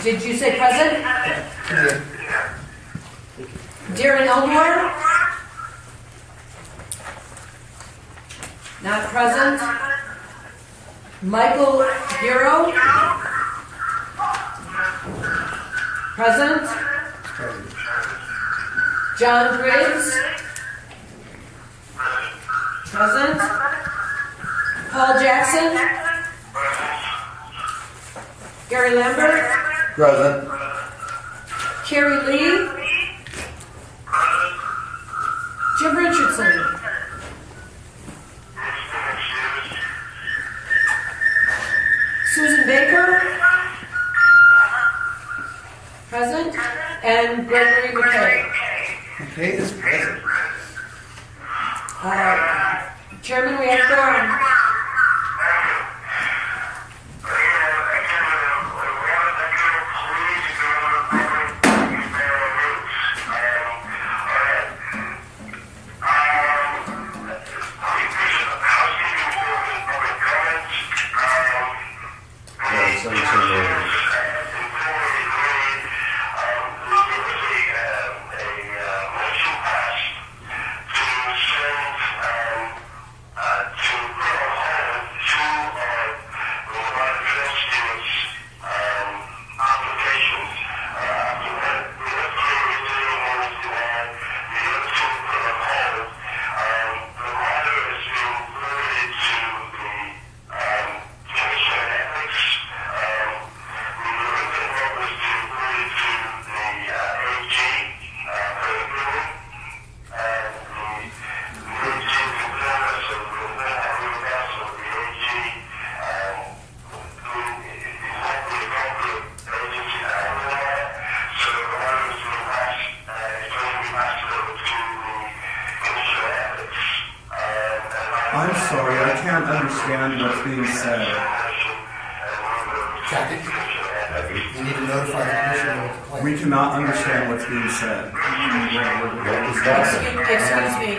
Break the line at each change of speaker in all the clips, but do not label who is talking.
Did you say present?
Yeah.
Darren Elmore? Not present. Michael Hero? Present. John Briggs? Present. Paul Jackson? Gary Lambert?
Present.
Carrie Lee? Jim Richardson? Susan Baker? Present. And Gregory McKay?
McKay is present.
Chairman, we have quorum.
I'm sorry, I can't understand what's being said.
Jackie, you need to notify the commissioner of the complaint.
We cannot understand what's being said.
Excuse me.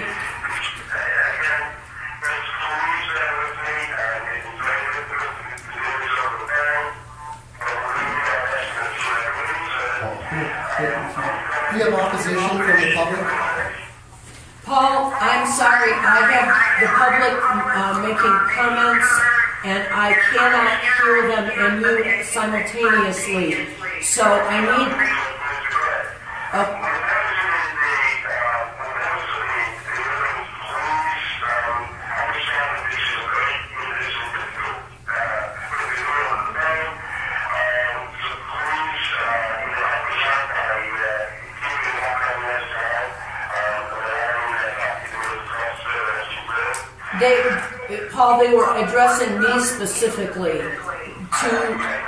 Do you have opposition from the public?
Paul, I'm sorry, I have the public making comments and I cannot hear them and you simultaneously. So I need... Paul, they were addressing me specifically to...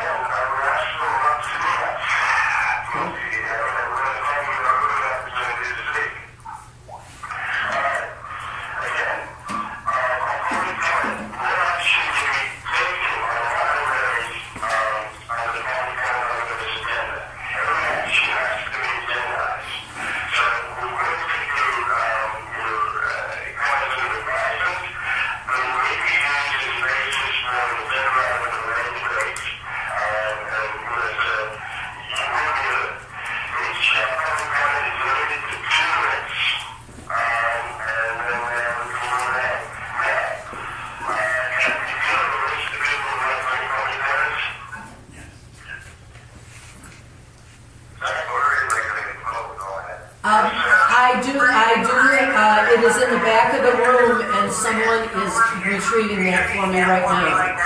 It is in the back of the room, and someone is retrieving that for me right now.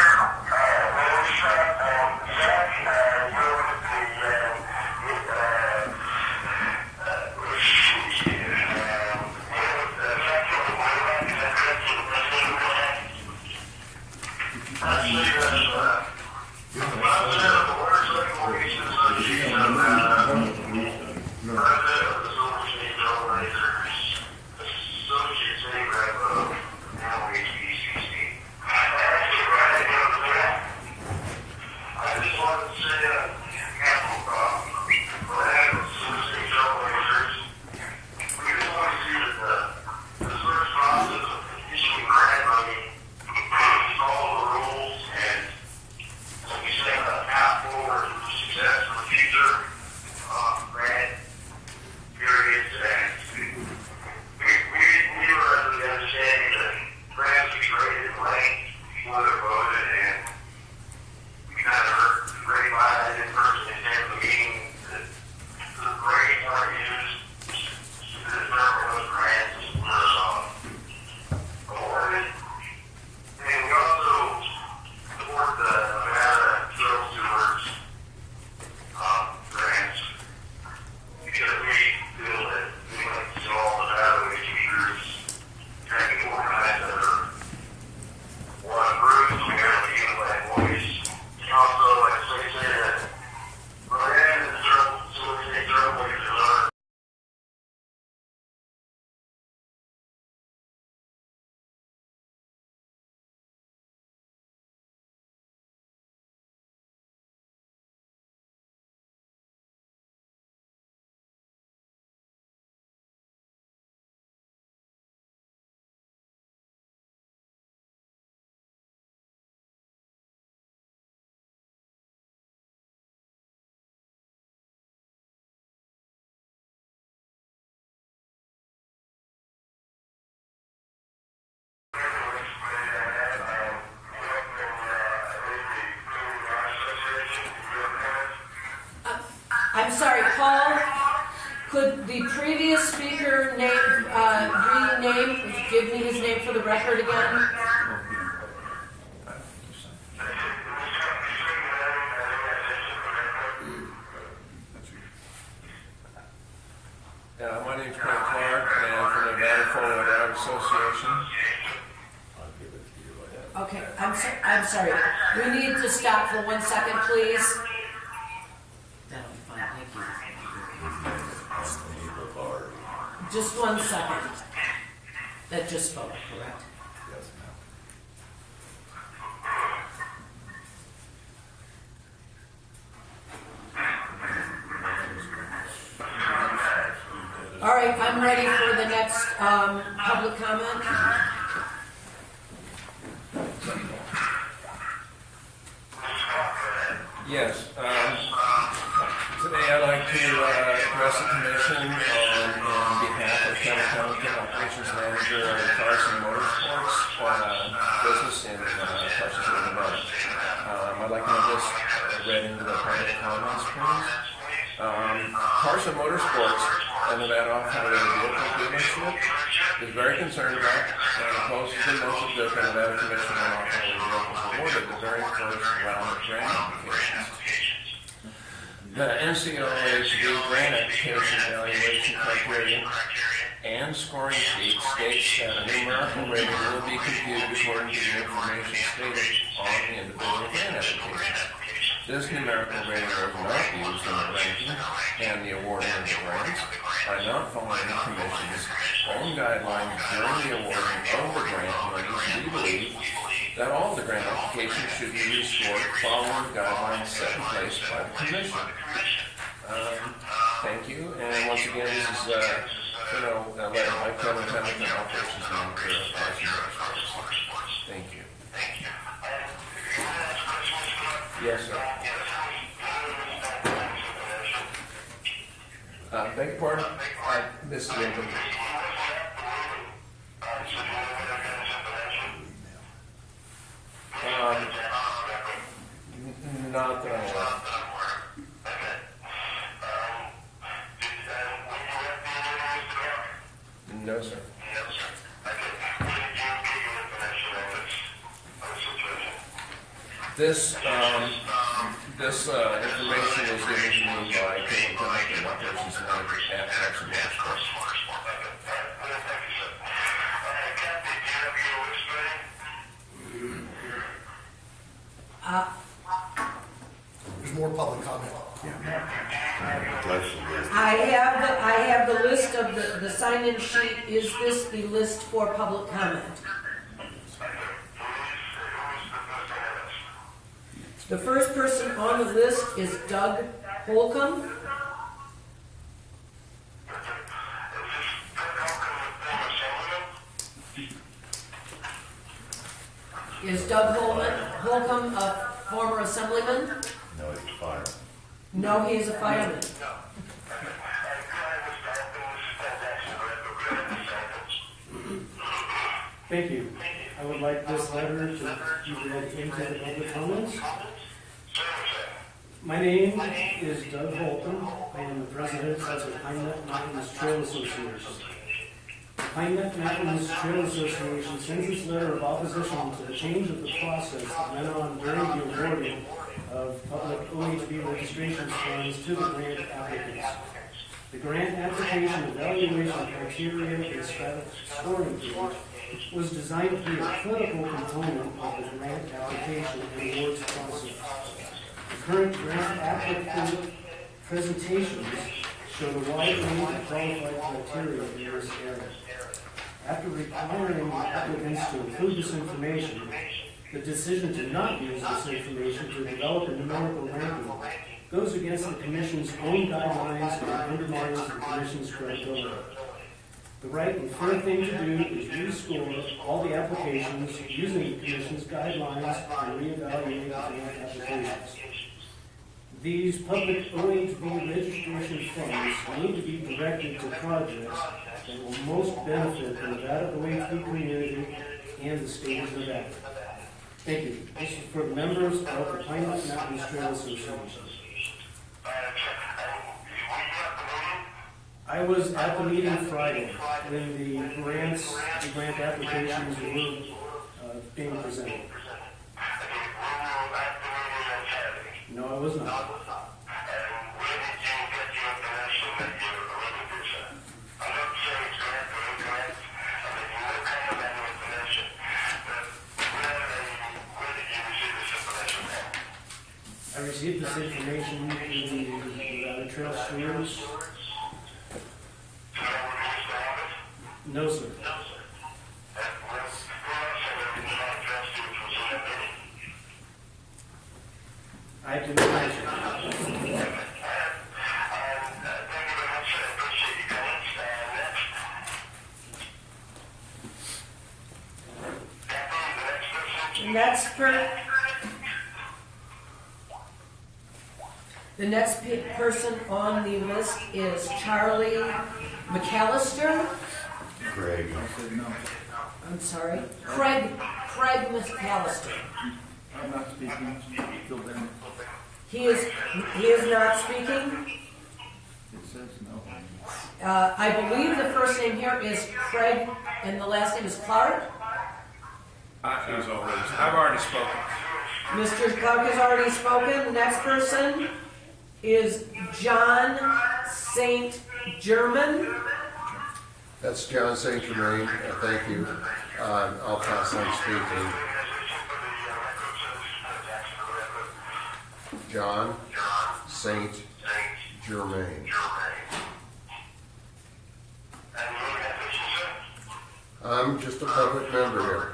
I'm sorry, Paul, could the previous speaker give me his name for the record again?
My name's Craig Clark, and I'm from the Nevada Four-Wheel Drive Association.
Okay, I'm sorry. We need to stop for 1 second, please.
That'll be fine, thank you.
Just 1 second. That just spoke, correct? All right, I'm ready for the next public comment.
Yes. Today I'd like to address the commission on behalf of Teleconference Operations Manager of Carson Motorsports business in Carson City, Nevada. I'd like to have this read into the public comments, please. Carson Motorsports, a Nevada off-highway vehicle dealership, is very concerned about and opposes the message that the Nevada Commission on Off-Highway Vehicles awarded the very first round of grant applications. The NCOHV grant application evaluation criteria and scoring sheet states that a numerical rating will be computed according to the information stated on the individual grant application. This numerical rating was not used in the ranking and the awarding of the grants by not following the Commission's own guidelines during the awarding of the grant monies. We believe that all the grant applications should be rescored following the guidelines set in place by the Commission. Thank you. And once again, this is a letter by Kevin Hamilton, Operations Manager of Carson Motorsports. Thank you. Yes, sir. Beg your pardon? I missed the name. Not that I know of. No, sir. This information is given to me by Teleconference Operations Manager at Carson Motorsports.
There's more public comment.
I have the list of the sign-in sheet. Is this the list for public comment? The first person on the list is Doug Holcomb. Is Doug Holcomb a former assemblyman?
No, he's a fireman.
No, he is a fireman.
Thank you. I would like this letter to be read into the public comments. My name is Doug Holcomb. I am the president of the Pine Nut Mountains Trail Association. The Pine Nut Mountains Trail Association sends its letter of opposition to the change of the process that went on during the awarding of public OHV registration funds to the grant applicants. The grant application evaluation criteria and scoring page was designed to be a critical component of the grant application and awards process. The current grant applicant presentations showed a wide range of qualified criteria in this area. After requiring the applicants to include this information, the decision to not use this information to develop a numerical ranking goes against the Commission's own guidelines and undermines the Commission's credibility. The right and fair thing to do is rescore all the applications using the Commission's guidelines and reevaluate the grant applications. These public OHV registration funds need to be directed to projects that will most benefit the Nevada OHV community and the state of Nevada. Thank you. This is for the members of the Pine Nut Mountains Trail Association. I was at the meeting Friday when the grant applications were being presented. No, I was not. I received this information through the trail stewards. No, sir. I can imagine.
The next person on the list is Charlie McAllister.
Craig.
I said no.
I'm sorry, Craig McAllister.
I'm not speaking. Till then,
He is not speaking.
it says no.
I believe the first name here is Craig, and the last name is Clark.
I've already spoken.
Mr. Clark has already spoken. The next person is John St. German.
That's John St. Germain. Thank you. I'll pass on speaking. John St. Germain. I'm just a public member here.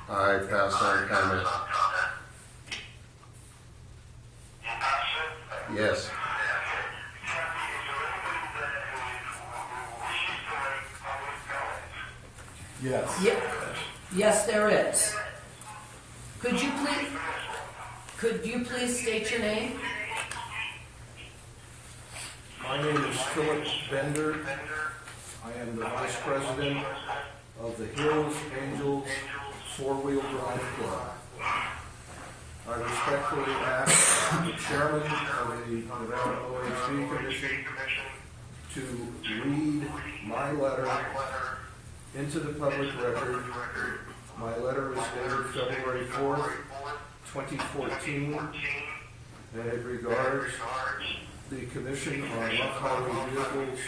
I pass on comment. Yes.
Yes.
Yes, there is. Could you please state your name?
My name is Philip Bender. I am the Vice President of the Hills Angels Four-Wheel Drive Club. I respectfully ask the Chairman of the Nevada OHV Commission to read my letter into the public record. My letter is dated February 4th, 2014, and it regards the Commission on Rough Highway Vehicles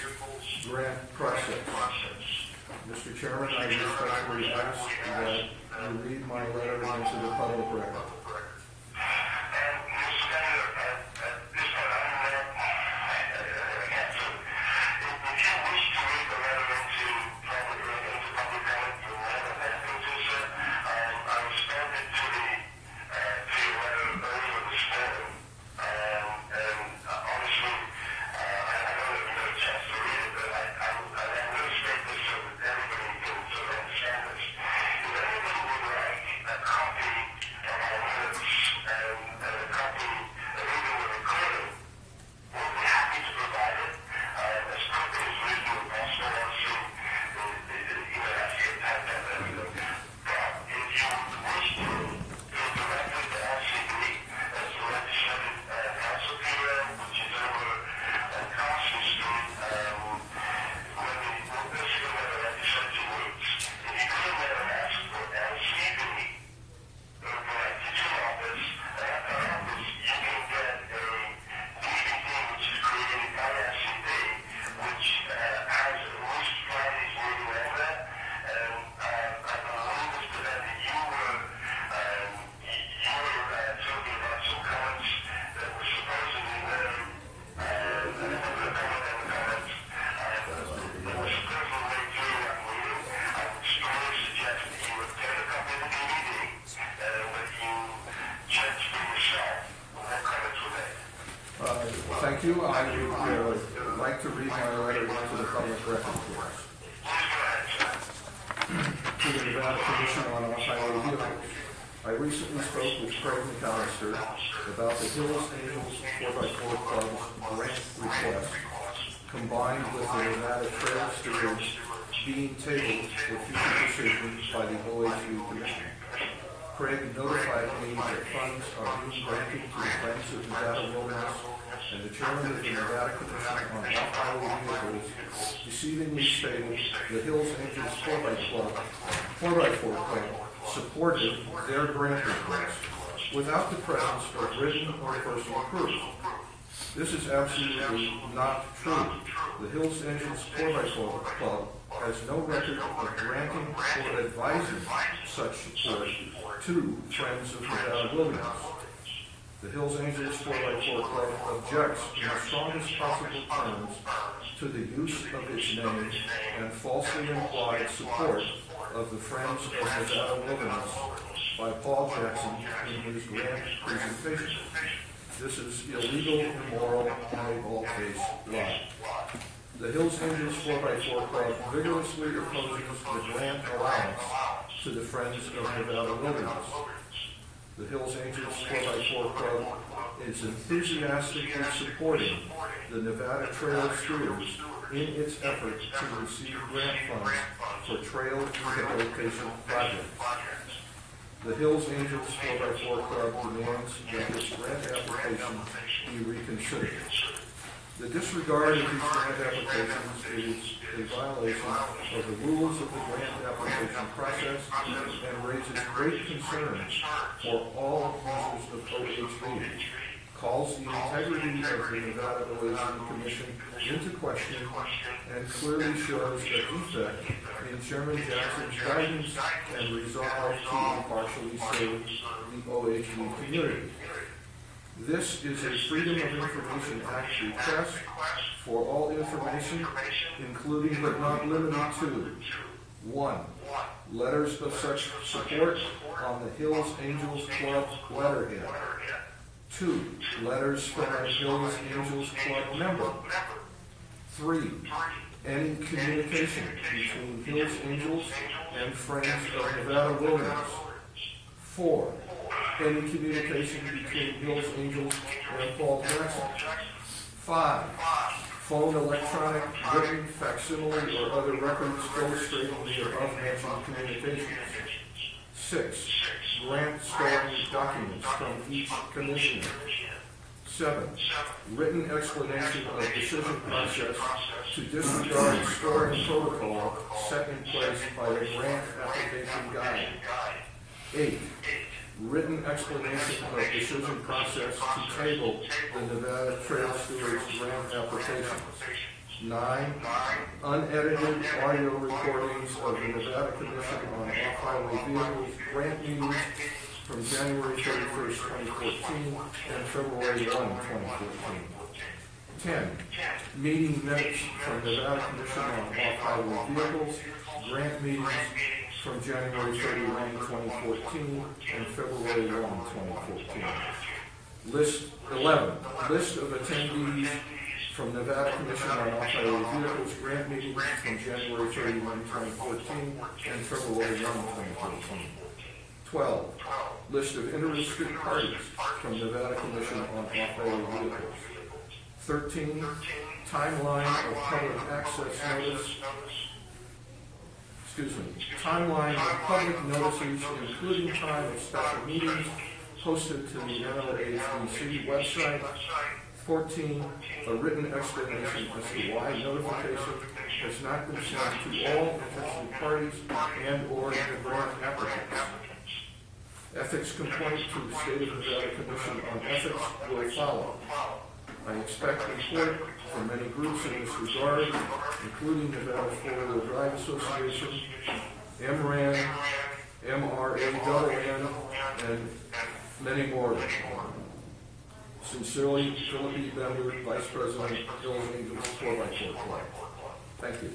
grant process. Mr. Chairman, I respectfully ask that you read my letter into the public record. Thank you. I would like to read my letter into the public record, please. To the Nevada Commission on Off-Highway Vehicles. I recently spoke with Craig McAllister about the Hills Angels 4x4 Club's grant request, combined with the Nevada Trail Stewards being tabled for future decision by the OHV Commission. Craig notified me that funds are being granted to the Friends of Nevada Wilderness, and the chairman of the Nevada Commission on Off-Highway Vehicles deceivingly stated the Hills Angels 4x4 Club supported their grant request without the presence of written or personal proof. This is absolutely not true. The Hills Angels 4x4 Club has no record of granting or advising such support to Friends of Nevada Wilderness. The Hills Angels 4x4 Club objects in the strongest possible terms to the use of its name and falsely implied support of the Friends of Nevada Wilderness by Paul Jackson in his grant presentation. This is illegal, immoral, and a bald-faced lie. The Hills Angels 4x4 Club vigorously opposes the grant allowance to the Friends of Nevada Wilderness. The Hills Angels 4x4 Club is enthusiastically supporting the Nevada Trail Stewards in its effort to receive grant funds for trail rehabilitation projects. The Hills Angels 4x4 Club demands that this grant application be reconsidered. The disregard of these grant applications is a violation of the rules of the grant application process and raises great concerns for all users of OHV, calls the integrity of the Nevada OHV Commission into question, and clearly shows a defect in Chairman Jackson's guidance and resolve to impartially serve the OHV community. This is a Freedom of Information Act request for all information, including but not limited to 1. Letters of such support on the Hills Angels Club letterhead. 2. Letters from a Hills Angels Club member. 3. Any communication between Hills Angels and Friends of Nevada Wilderness. 4. Any communication between Hills Angels and Paul Jackson. 5. Phone, electronic, written, facsimile, or other records illustrating the above-mentioned communications. 6. Grant storing documents from each commissioner. 7. Written explanation of decision process to disregard storing protocol set in place by the grant application guide. 8. Written explanation of decision process to table the Nevada Trail Stewards grant application. 9. Unedited audio recordings of the Nevada Commission on Off-Highway Vehicles grant meetings from January 31st, 2014 and February 1, 2014. 10. Meeting minutes from Nevada Commission on Off-Highway Vehicles grant meetings from January 31, 2014 and February 1, 2014. List 11. List of attendees from Nevada Commission on Off-Highway Vehicles grant meetings from January 31, 2014 and February 1, 2014. 12. List of interested parties from Nevada Commission on Off-Highway Vehicles. 13. Timeline of public access notice. Timeline of public notices, including time of special meetings, posted to the NCOHV website. 14. A written explanation as to why notification has not been sent to all interested parties and/or the grant applicants. Ethics complaint to the State of Nevada Commission on Ethics will follow. I expect report from many groups in this regard, including Nevada Four-Wheel Drive Association, MRAN, MRANN, and many more. Sincerely, Philip E. Bender, Vice President, Hills Angels 4x4 Club. Thank you.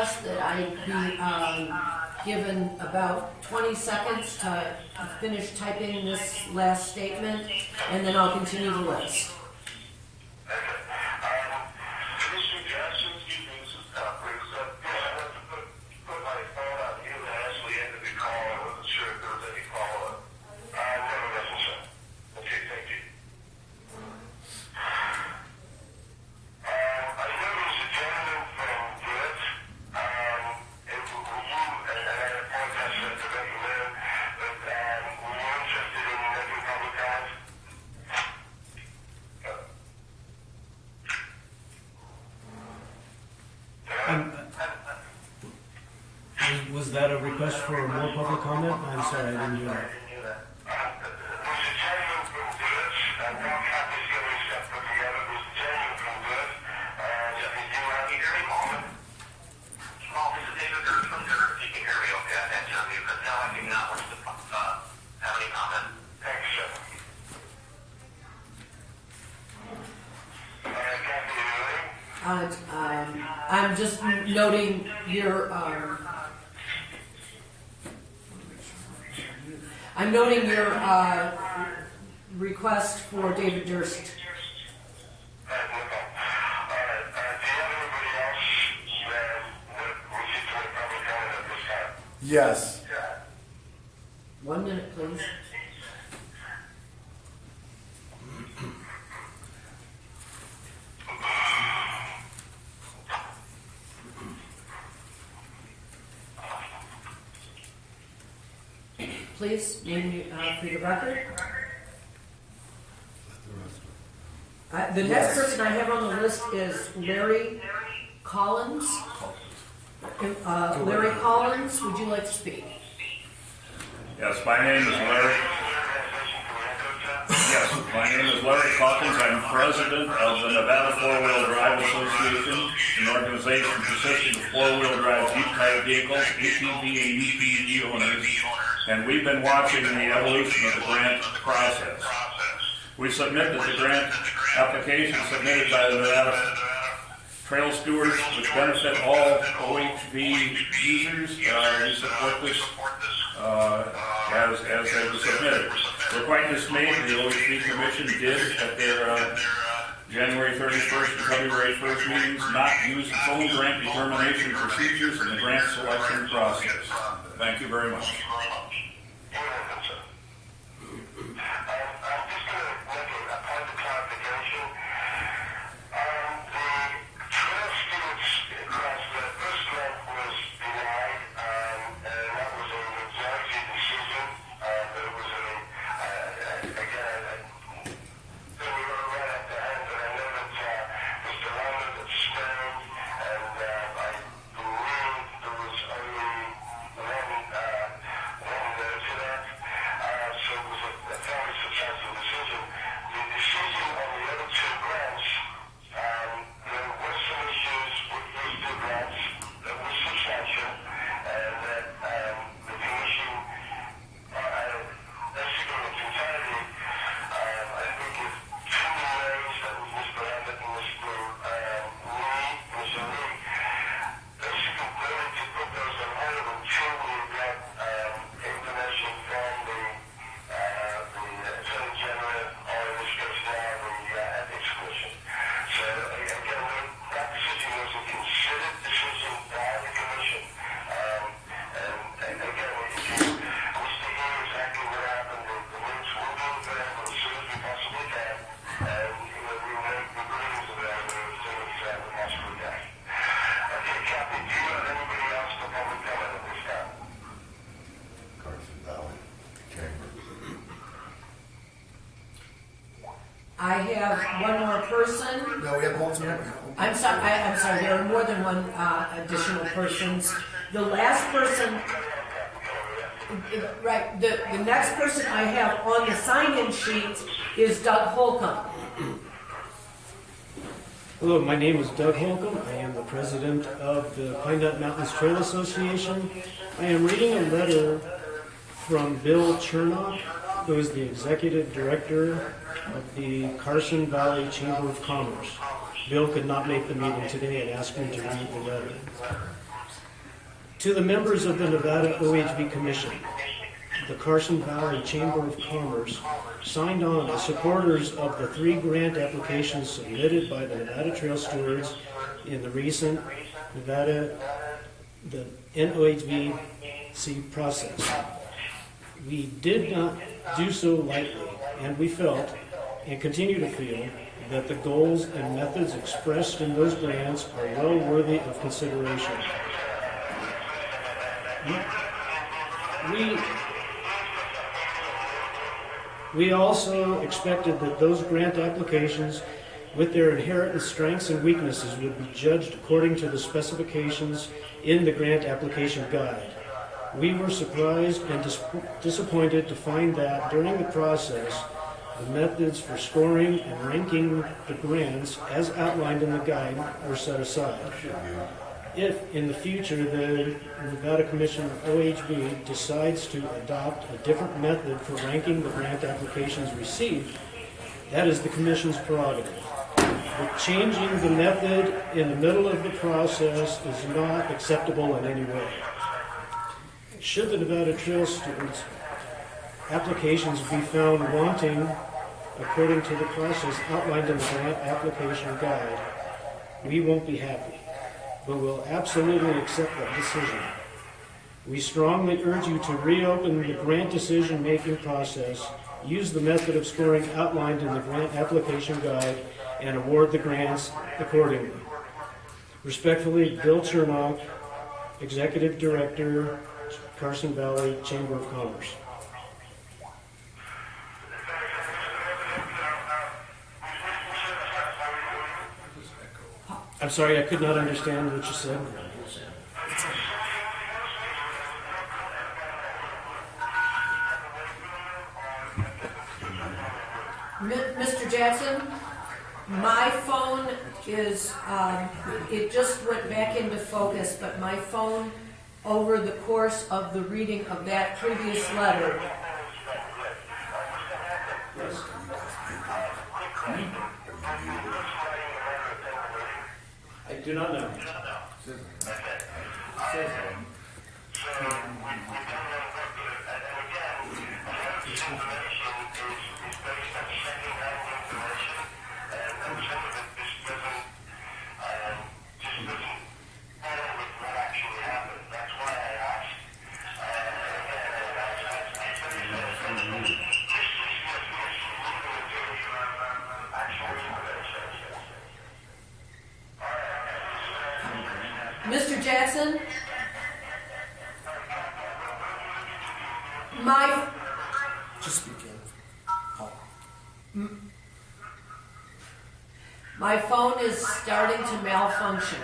request that I be given about 20 seconds to finish typing this last statement, and then I'll continue the list.
Was that a request for more public comment? I'm sorry, I didn't hear that.
I'm just noting your, I'm noting your request for David Durst.
Yes.
1 minute, please. Please, name you for the record. The next person I have on the list is Larry Collins. Larry Collins, would you like to speak?
Yes, my name is Larry. Yes, my name is Larry Calkins. I'm president of the Nevada Four-Wheel Drive Association, an organization consisting of four-wheel drive Jeep-type vehicles, ATV and UTV owners, and we've been watching the evolution of the grant process. We submit that the grant application submitted by the Nevada Trail Stewards, which benefit all OHV users, we support this as they were submitted. We're quite dismayed the OHV Commission did at their January 31st and February 1st meetings not use its own grant determination procedures in the grant selection process. Thank you very much.
I have one more person.
No, we have multiple.
I'm sorry, there are more than one additional persons. The last person, right, the next person I have on the sign-in sheet is Doug Holcomb.
Hello, my name is Doug Holcomb. I am the president of the Pine Nut Mountains Trail Association. I am reading a letter from Bill Chernoff, who is the executive director of the Carson Valley Chamber of Commerce. Bill could not make the meeting today and asked me to read the letter. To the members of the Nevada OHV Commission, the Carson Valley Chamber of Commerce signed on as supporters of the 3 grant applications submitted by the Nevada Trail Stewards in the recent the NOHVC process. We did not do so lightly, and we felt, and continue to feel, that the goals and methods expressed in those grants are well worthy of consideration. We also expected that those grant applications, with their inherent strengths and weaknesses, would be judged according to the specifications in the grant application guide. We were surprised and disappointed to find that during the process, the methods for scoring and ranking the grants, as outlined in the guide, were set aside. If, in the future, the Nevada Commission of OHV decides to adopt a different method for ranking the grant applications received, that is the Commission's prerogative. But changing the method in the middle of the process is not acceptable in any way. Should the Nevada Trail Stewards applications be found wanting according to the process outlined in the grant application guide, we won't be happy, but will absolutely accept that decision. We strongly urge you to reopen the grant decision-making process, use the method of scoring outlined in the grant application guide, and award the grants accordingly. Respectfully, Bill Chernoff, Executive Director, Carson Valley Chamber of Commerce. I'm sorry, I could not understand what you said.
Mr. Jackson, my phone is, it just went back into focus, but my phone, over the course of the reading of that previous letter,
I do not know.
Mr. Jackson,
Just speak in.
my phone is starting to malfunction.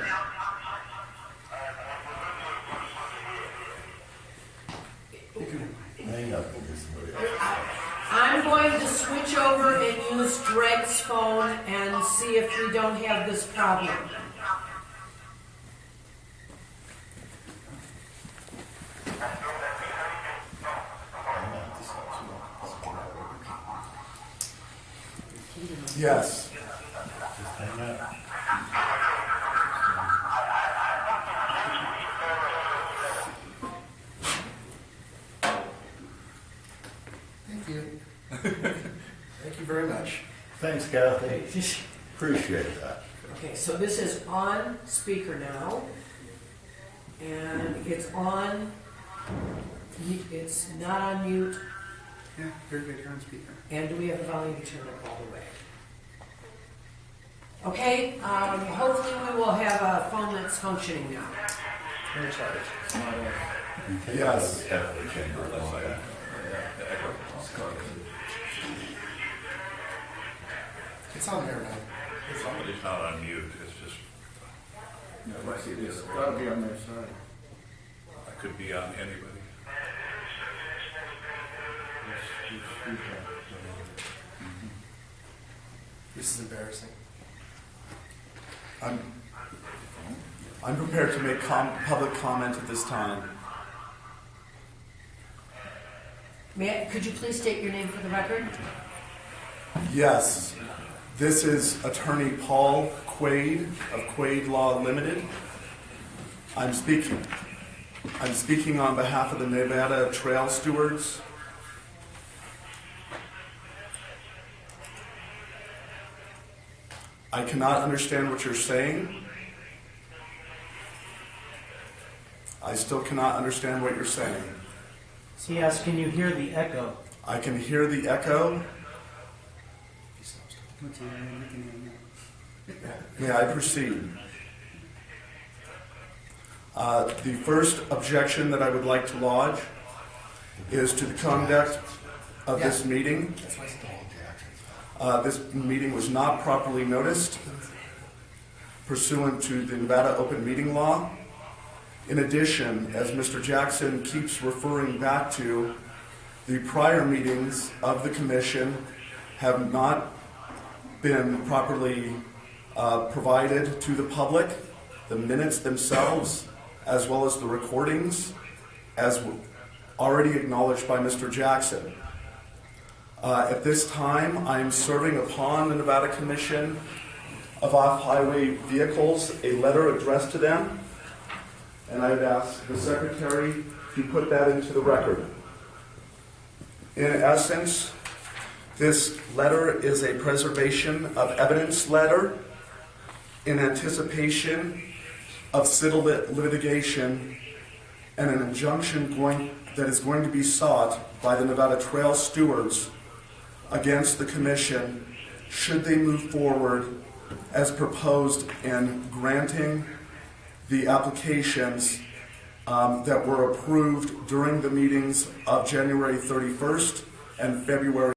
I'm going to switch over and use Greg's phone and see if we don't have this problem.
Yes.
Thank you. Thank you very much.
Thanks, Kathy. Appreciate that.
Okay, so this is on speaker now, and it's on, it's not on mute,
Yeah, very good. You're on speaker.
and do we have the volume turned up all the way? Okay, hopefully we will have a phone that's functioning now.
Yes.
It's on there now.
Somebody's not on mute, it's just,
It's gotta be on their side.
it could be on anybody.
This is embarrassing.
I'm prepared to make public comment at this time.
Could you please state your name for the record?
Yes, this is Attorney Paul Quaid of Quaid Law Limited. I'm speaking. I'm speaking on behalf of the Nevada Trail Stewards. I cannot understand what you're saying. I still cannot understand what you're saying.
He asked, can you hear the echo?
I can hear the echo. May I proceed? The first objection that I would like to lodge is to the conduct of this meeting. This meeting was not properly noticed pursuant to the Nevada Open Meeting Law. In addition, as Mr. Jackson keeps referring back to, the prior meetings of the commission have not been properly provided to the public. The minutes themselves, as well as the recordings, as already acknowledged by Mr. Jackson. At this time, I am serving upon the Nevada Commission of Off-Highway Vehicles a letter addressed to them, and I would ask the Secretary to put that into the record. In essence, this letter is a preservation of evidence letter in anticipation of civil litigation and an injunction that is going to be sought by the Nevada Trail Stewards against the Commission should they move forward as proposed in granting the applications that were approved during the meetings of January 31st and February